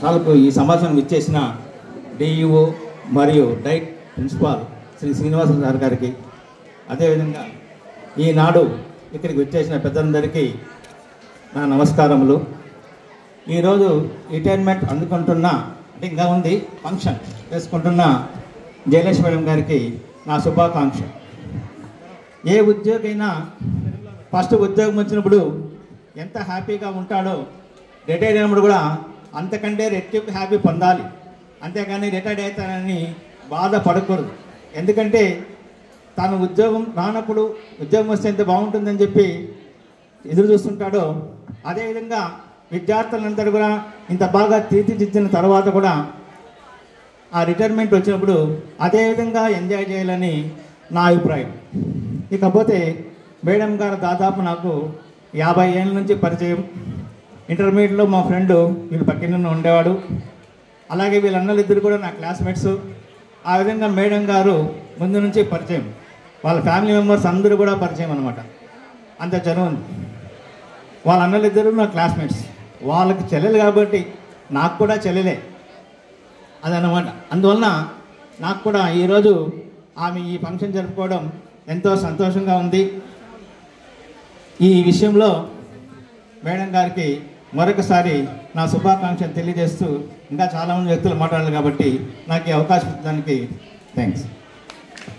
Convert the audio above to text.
తాలూకు ఈ సమావేశం ఇచ్చేసిన డిఈఓ మరియు DIET principal Shri Srinivasa sir గారికి, అదేవిధంగా ఈనాడు ఇక్కడికి వచ్చేసిన పెద్దలందరికీ నా నమస్కారములు. ఈరోజు రిటైర్మెంట్ అందుకుంటున్న, అంటే ఇంకా ఉంది ఫంక్షన్ చేసుకుంటున్న జయలక్ష్మి మేడం గారికి నా శుభాకాంక్ష. ఏ ఉద్యోగి అయినా ఫస్ట్ ఉద్యోగం వచ్చినప్పుడు ఎంత హ్యాపీగా ఉంటాడో రిటైర్ అయినప్పుడు కూడా అంతకంటే రెట్టింపు హ్యాపీ పొందాలి. అంతేకాని రిటైర్డ్ అవుతానని బాధపడకూడదు. ఎందుకంటే తాను ఉద్యోగం రానప్పుడు ఉద్యోగం వస్తే ఎంత బాగుంటుందని చెప్పి ఎదురు చూస్తుంటాడో, అదేవిధంగా విద్యార్థులందరూ కూడా ఇంత బాగా తీర్చిదిద్దిన తర్వాత కూడా ఆ రిటైర్మెంట్ వచ్చినప్పుడు అదేవిధంగా ఎంజాయ్ చేయాలని నా అభిప్రాయం. ఇకపోతే మేడం గారు దాదాపు నాకు 50 ఏళ్ళ నుంచి పరిచయం. ఇంటర్మీడియట్లో మా ఫ్రెండ్ వీళ్ళు పక్కన ఉండేవాడు. అలాగే వీళ్ళన్నలు ఇద్దరు కూడా నా క్లాస్మేట్స్. ఆ విధంగా మేడం గారు ముందు నుంచి పరిచయం. వాళ్ళ ఫ్యామిలీ మెంబర్స్ అందరూ కూడా పరిచయం అనమాట. అంత జనం ఉంది. వాళ్ళ అన్నలు ఇద్దరు నా క్లాస్మేట్స్. వాళ్ళకి చెల్లెలు కాబట్టి నాకు కూడా చెల్లెలే అదనమాట. అందువలన నాకు కూడా ఈరోజు ఆమె ఈ ఫంక్షన్ జరుపుకోవడం ఎంతో సంతోషంగా ఉంది. ఈ విషయంలో మేడం గారికి మరొకసారి నా శుభాకాంక్షలు తెలియజేస్తూ, ఇంకా చాలామంది వ్యక్తులు మాట్లాడాలి కాబట్టి నాకు ఈ అవకాశం ఇచ్చడానికి థ్యాంక్స్.